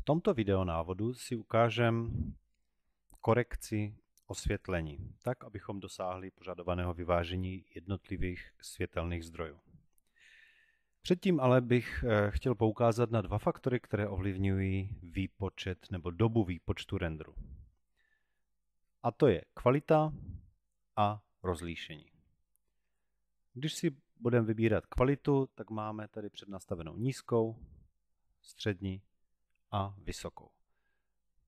V tomto videonávodu si ukážem korekci osvětlení, tak abychom dosáhli požadovaného vyvážení jednotlivých světelných zdrojů. Předtím ale bych chtěl poukázat na dva faktory, které ovlivňují výpočet nebo dobu výpočtu renderu. A to je kvalita a rozlíšení. Když si budeme vybírat kvalitu, tak máme tady přednastavenou nízkou, střední a vysokou.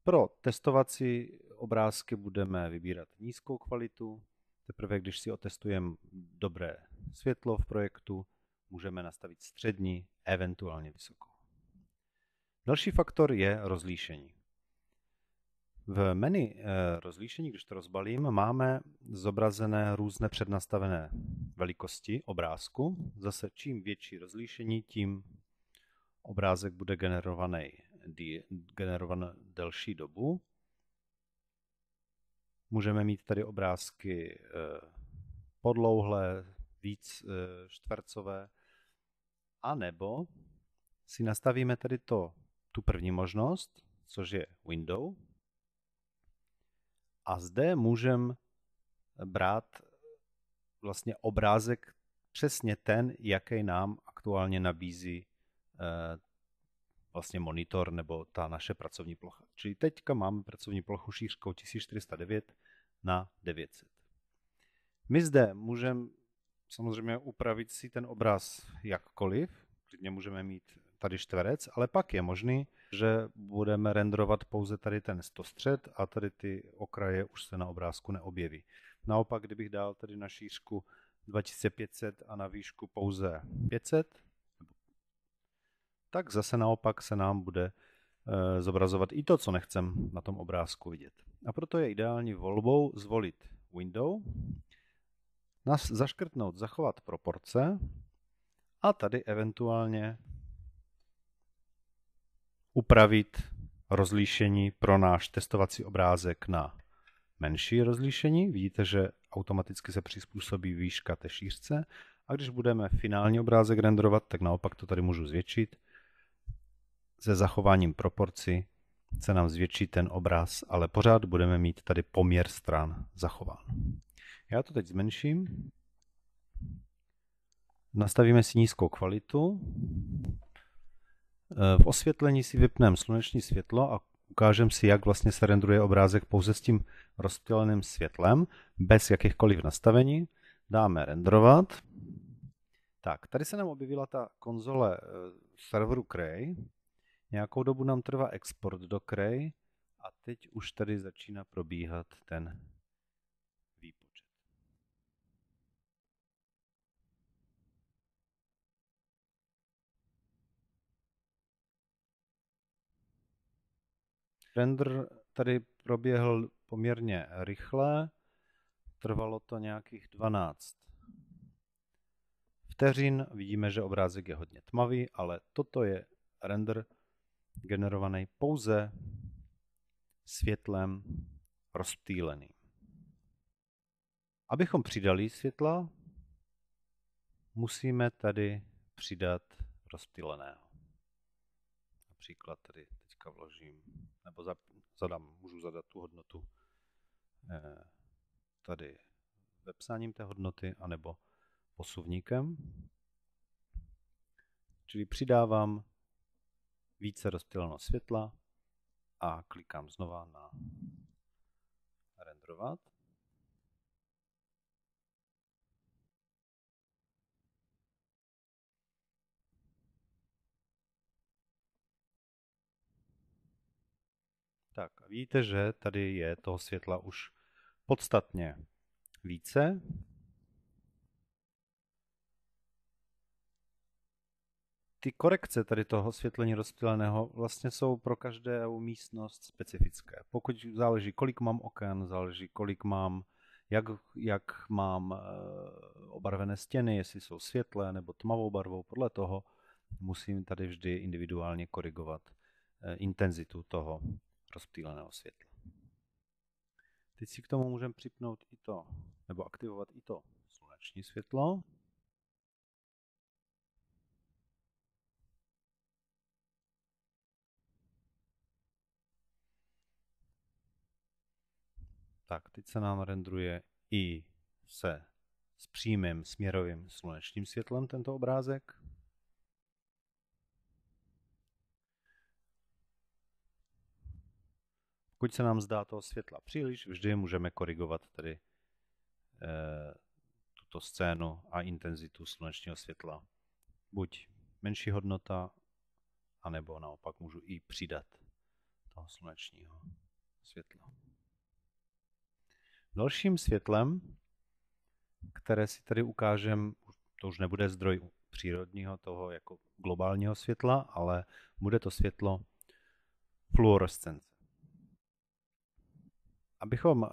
Pro testovací obrázky budeme vybírat nízkou kvalitu. Teprve když si otestujeme dobré světlo v projektu, můžeme nastavit střední, eventuálně vysokou. Další faktor je rozlíšení. V menu rozlíšení, když to rozbalím, máme zobrazené různé přednastavené velikosti obrázku. Zase čím větší rozlíšení, tím obrázek bude generovan delší dobu. Můžeme mít tady obrázky podlouhlé, víc čtvercové, anebo si nastavíme tady tu první možnost, což je window. A zde můžeme brát vlastně obrázek přesně ten, jaký nám aktuálně nabízí vlastně monitor nebo ta naše pracovní plocha. Čili teďka máme pracovní plochu šířkou 1409 na 900. My zde můžeme samozřejmě upravit si ten obraz jakkoliv, klidně můžeme mít tady čtverec, ale pak je možný, že budeme renderovat pouze tady ten stostřed a tady ty okraje už se na obrázku neobjeví. Naopak, kdybych dal tady na šířku 2500 a na výšku pouze 500, tak zase naopak se nám bude zobrazovat i to, co nechcem na tom obrázku vidět. A proto je ideální volbou zvolit Window, zaškrtnout zachovat proporce a tady eventuálně upravit rozlíšení pro náš testovací obrázek na menší rozlíšení. Vidíte, že automaticky se přizpůsobí výška té šířce. A když budeme finální obrázek renderovat, tak naopak to tady můžu zvětšit. Se zachováním proporcí se nám zvětší ten obraz, ale pořád budeme mít tady poměr stran zachován. Já to teď zmenším. Nastavíme si nízkou kvalitu. V osvětlení si vypneme sluneční světlo a ukážeme si, jak vlastně se rendruje obrázek pouze s tím rozptýleným světlem, bez jakýchkoliv nastavení. Dáme renderovat. Tak, tady se nám objevila ta konzole serveru Cray. Nějakou dobu nám trvá export do Cray a teď už tady začíná probíhat ten výpočet. Render tady proběhl poměrně rychle, trvalo to nějakých 12 vteřin. Vidíme, že obrázek je hodně tmavý, ale toto je render generovaný pouze světlem rozptýleným. Abychom přidali světla, musíme tady přidat rozptýleného. Například tady teďka vložím, nebo můžu zadat tu hodnotu tady vepsáním té hodnoty, anebo posuvníkem. Čili přidávám více rozptýleného světla a klikám znova na renderovat. Tak a vidíte, že tady je toho světla už podstatně více. Ty korekce tady toho osvětlení rozptýleného vlastně jsou pro každou místnost specifické. Pokud záleží, kolik mám oken, záleží, kolik mám, jak mám obarvené stěny, jestli jsou světlé nebo tmavou barvou, podle toho musím tady vždy individuálně korigovat intenzitu toho rozptýleného světla. Teď si k tomu můžeme připnout i to, nebo aktivovat i to sluneční světlo. Tak, teď se nám rendruje i s přímým směrovým slunečním světlem tento obrázek. Pokud se nám zdá toho světla příliš, vždy můžeme korigovat tedy tuto scénu a intenzitu slunečního světla. Buď menší hodnota, anebo naopak můžu i přidat toho slunečního světla. Dalším světlem, které si tady ukážem, to už nebude zdroj přírodního toho jako globálního světla, ale bude to světlo fluorescence. Abychom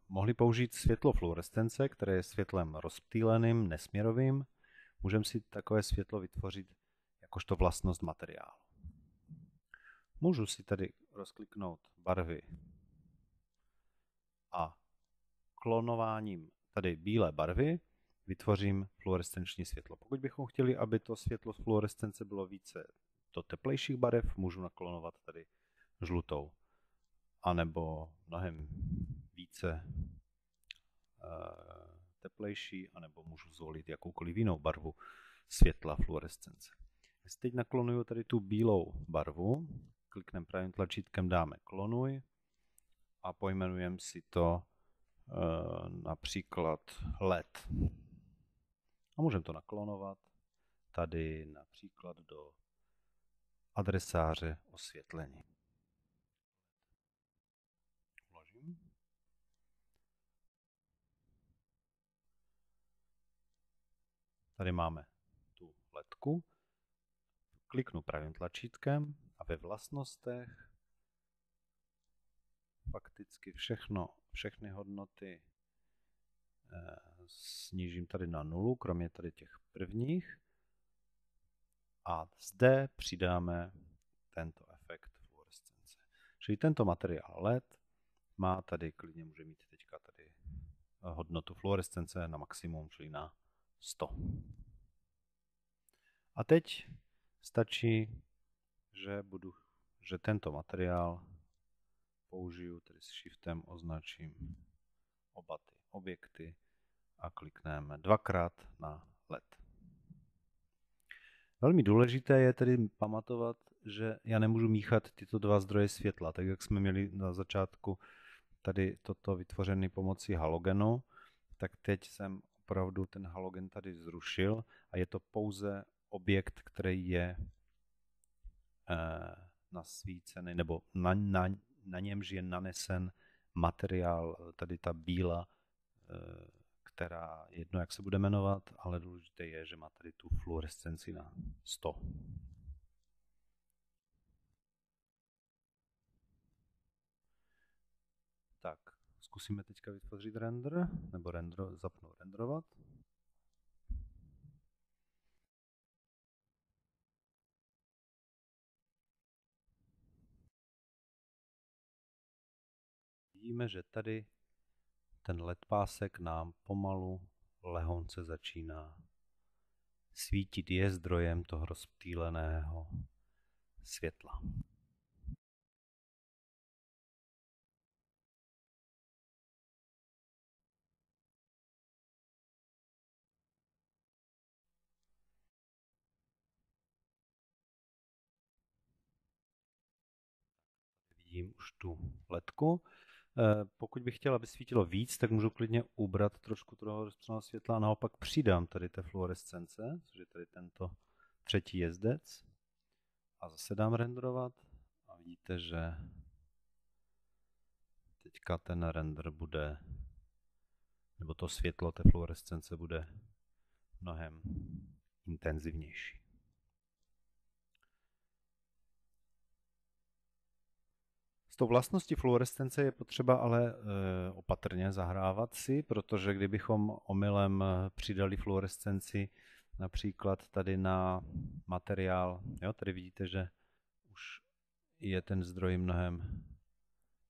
mohli použít světlo fluorescence, které je světlem rozptýleným, nesměrovým, můžeme si takové světlo vytvořit jakožto vlastnost materiálu. Můžu si tady rozkliknout barvy a klonováním tady bílé barvy vytvořím fluorescenční světlo. Pokud bychom chtěli, aby to světlo z fluorescence bylo více do teplejších barev, můžu naklonovat tady žlutou, anebo mnohem více teplejší, anebo můžu zvolit jakoukoliv jinou barvu světla fluorescence. Jestli teď naklonuju tady tu bílou barvu, klikneme pravým tlačítkem, dáme klonuj a pojmenujeme si to například LED. A můžeme to naklonovat tady například do adresáře osvětlení. Vložím. Tady máme tu ledku. Kliknu pravým tlačítkem a ve vlastnostech fakticky všechny hodnoty snížím tady na 0, kromě tady těch prvních. A zde přidáme tento efekt fluorescence. Čili tento materiál LED má tady, klidně může mít teďka tady hodnotu fluorescence na maximum, čili na 100. A teď stačí, že tento materiál použiju, tedy s shiftem označím oba ty objekty a klikneme dvakrát na LED. Velmi důležité je tedy pamatovat, že já nemůžu míchat tyto dva zdroje světla, tak jak jsme měli na začátku tady toto vytvořené pomocí halogenu, tak teď jsem opravdu ten halogen tady zrušil a je to pouze objekt, který je nasvícený, nebo na němž je nanesen materiál, tady ta bíla, která jedno, jak se bude jmenovat, ale důležité je, že má tady tu fluorescenci na 100. Tak, zkusíme teďka vytvořit render, nebo zapnout renderovat. Vidíme, že tady ten LED pásek nám pomalu lehonce začíná svítit, je zdrojem toho rozptýleného světla. Vidím už tu ledku. Pokud bych chtěl, aby svítilo víc, tak můžu klidně ubrat trošku toho rozptýleného světla a naopak přidám tady té fluorescence, což je tady tento třetí jezdec. A zase dám renderovat a vidíte, že teďka ten render bude, nebo to světlo té fluorescence bude mnohem intenzivnější. S tou vlastností fluorescence je potřeba ale opatrně zahrávat si, protože kdybychom omylem přidali fluorescenci například tady na materiál, jo, tady vidíte, že už je ten zdroj mnohem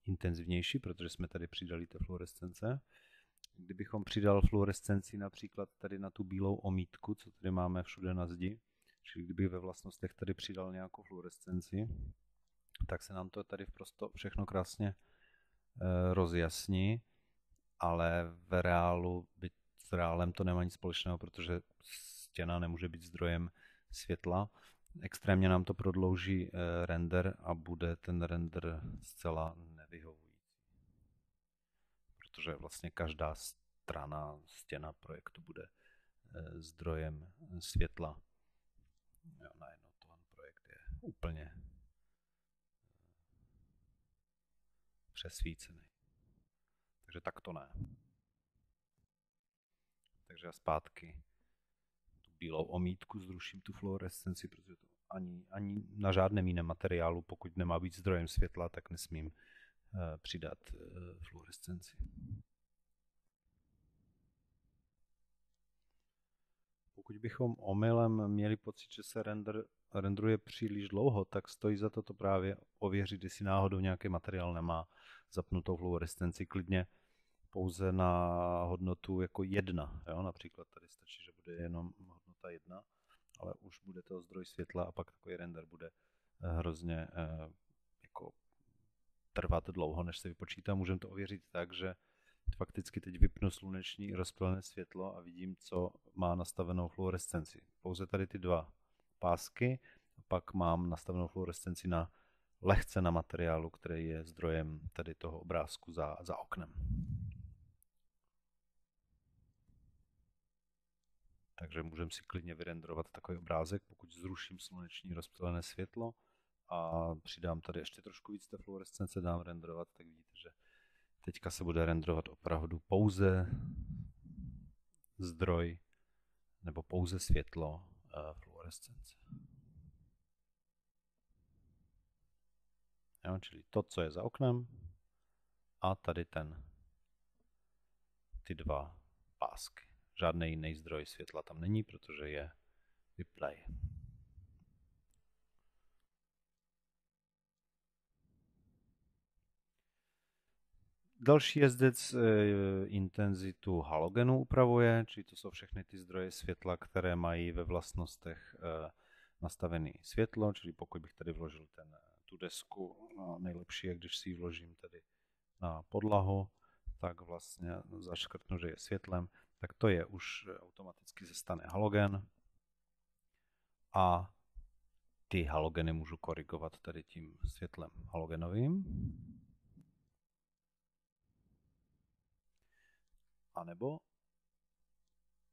intenzivnější, protože jsme tady přidali té fluorescence. Kdybychom přidal fluorescenci například tady na tu bílou omítku, co tady máme všude na zdi, čili kdybych ve vlastnostech tady přidal nějakou fluorescenci, tak se nám to tady prostě všechno krásně rozjasní, ale s reálem to nemá nic společného, protože stěna nemůže být zdrojem světla. Extrémně nám to prodlouží render a bude ten render zcela nevyhovující. Protože vlastně každá stěna projektu bude zdrojem světla. Najednou ten projekt je úplně přesvícený. Takže tak to ne. Takže já zpátky tu bílou omítku zruším tu fluorescenci, protože to ani na žádném jiném materiálu, pokud nemá být zdrojem světla, tak nesmím přidat fluorescenci. Pokud bychom omylem měli pocit, že se renderuje příliš dlouho, tak stojí za to právě ověřit, jestli náhodou nějaký materiál nemá zapnutou fluorescenci, klidně pouze na hodnotu jako 1. Jo? Například tady stačí, že bude jenom hodnota 1, ale už bude to zdroj světla a pak takový render bude hrozně jako trvat dlouho, než se vypočítá. Můžeme to ověřit tak, že fakticky teď vypnu sluneční rozptýlené světlo a vidím, co má nastavenou fluorescenci. Pouze tady ty dva pásky, a pak mám nastavenou fluorescenci lehce na materiálu, který je zdrojem tady toho obrázku za oknem. Takže můžeme si klidně vyrenderovat takový obrázek, pokud zruším sluneční rozptýlené světlo a přidám tady ještě trošku víc té fluorescence, dám renderovat, tak vidíte, že teďka se bude renderovat opravdu pouze zdroj nebo pouze světlo fluorescence. Jo, čili to, co je za oknem a tady ty dva pásky. Žádný jiný zdroj světla tam není, protože je vypnutý. Další jezdec intenzitu halogenu upravuje, čili to jsou všechny ty zdroje světla, které mají ve vlastnostech nastavené světlo, čili pokud bych tady vložil tu desku, nejlepší je, když si ji vložím tady na podlahu, tak vlastně zaškrtnu, že je světlem, tak to je už automaticky se stane halogen a ty halogeny můžu korigovat tady tím světlem halogenovým. A nebo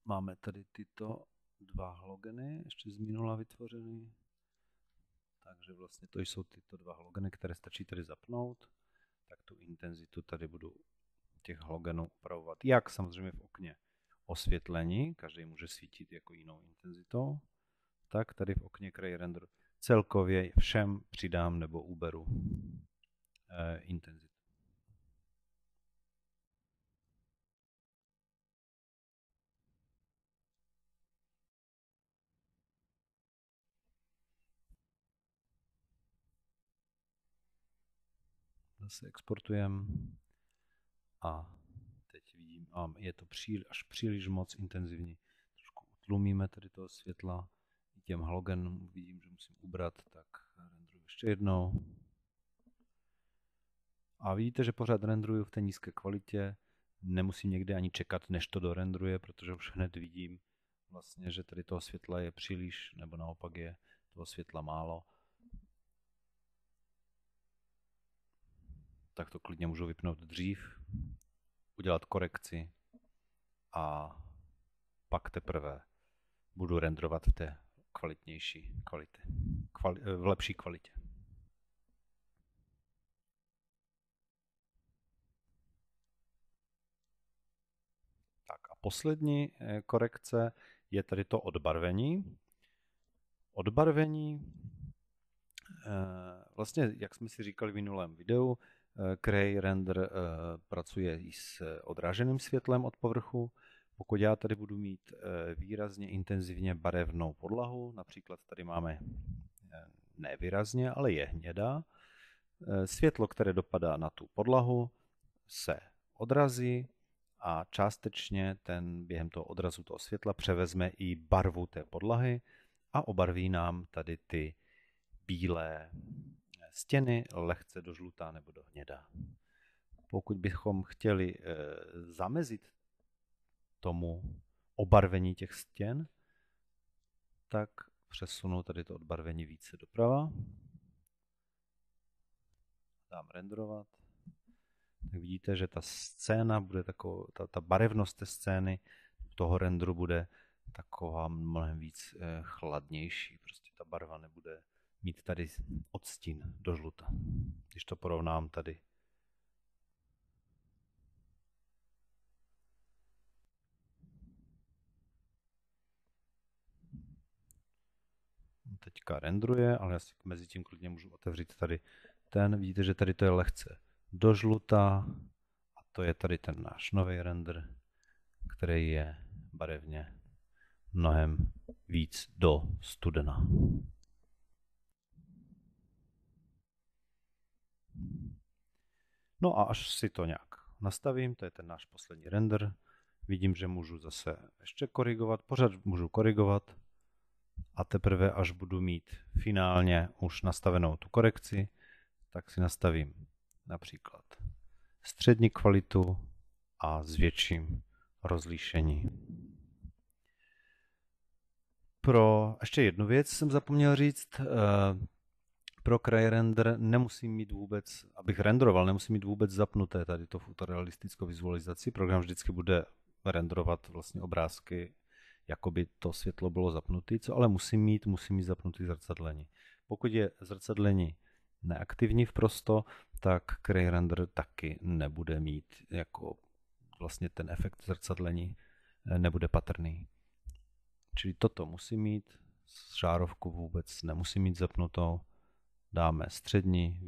máme tady tyto dva halogeny, ještě z minula vytvořený. Takže vlastně to jsou tyto dva halogeny, které stačí tady zapnout. Tak tu intenzitu tady budu těch halogenů upravovat. Jak samozřejmě v okně osvětlení, každý může svítit jako jinou intenzitou, tak tady v okně Cray Render celkově všem přidám nebo uberu intenzitu. Zase exportujeme a teď vidím, je to až příliš moc intenzivní. Trošku utlumíme tady toho světla. Těm halogenům vidím, že musím ubrat, tak renderuji ještě jednou. A vidíte, že pořád renderuju v té nízké kvalitě. Nemusím někdy ani čekat, než to dorendruje, protože už hned vidím vlastně, že tady toho světla je příliš, nebo naopak je toho světla málo. Tak to klidně můžu vypnout dřív, udělat korekci a pak teprve budu renderovat v té kvalitnější kvalitě, v lepší kvalitě. Tak a poslední korekce je tady to odbarvení. Odbarvení, vlastně, jak jsme si říkali v minulém videu, Cray Render pracuje i s odráženým světlem od povrchu. Pokud já tady budu mít výrazně intenzivně barevnou podlahu, například tady máme nevýrazně, ale je hnědá, světlo, které dopadá na tu podlahu, se odrazí a částečně během toho odrazu toho světla převezme i barvu té podlahy a obarví nám tady ty bílé stěny lehce do žlutá nebo do hnědá. Pokud bychom chtěli zamezit tomu obarvení těch stěn, tak přesunu tady to odbarvení více doprava. Dám renderovat. Tak vidíte, že ta scéna bude taková, ta barevnost té scény toho renderu bude taková mnohem víc chladnější. Prostě ta barva nebude mít tady odstín do žluta. Když to porovnám tady. Teďka renderuje, ale já si mezi tím klidně můžu otevřít tady ten. Vidíte, že tady to je lehce do žluta a to je tady ten náš nový render, který je barevně mnohem víc do studena. No a až si to nějak nastavím, to je ten náš poslední render, vidím, že můžu zase ještě korigovat, pořád můžu korigovat a teprve až budu mít finálně už nastavenou tu korekci, tak si nastavím například střední kvalitu a zvětším rozlišení. Ještě jednu věc jsem zapomněl říct. Pro kraj render nemusím mít vůbec, abych renderoval, nemusím mít vůbec zapnuté tady to fotorealistickou vizualizaci. Program vždycky bude renderovat vlastně obrázky, jako by to světlo bylo zapnuté. Co ale musím mít zapnutý zrcadlení. Pokud je zrcadlení neaktivní vprosto, tak kraj render taky nebude mít jako vlastně ten efekt zrcadlení nebude patrný. Čili toto musím mít, žárovku vůbec nemusím mít zapnutou. Dáme střední,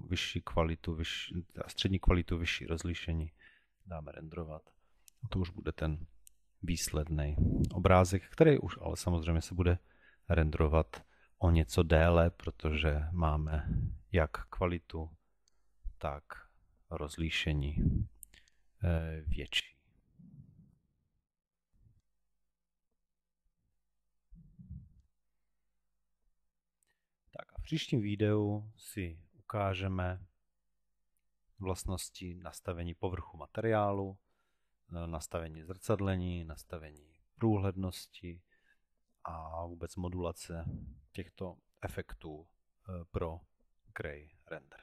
vyšší kvalitu, střední kvalitu, vyšší rozlišení. Dáme renderovat. A to už bude ten výsledný obrázek, který už ale samozřejmě se bude renderovat o něco déle, protože máme jak kvalitu, tak rozlišení větší. Tak a v příštím videu si ukážeme vlastnosti nastavení povrchu materiálu, nastavení zrcadlení, nastavení průhlednosti a vůbec modulace těchto efektů pro gray render.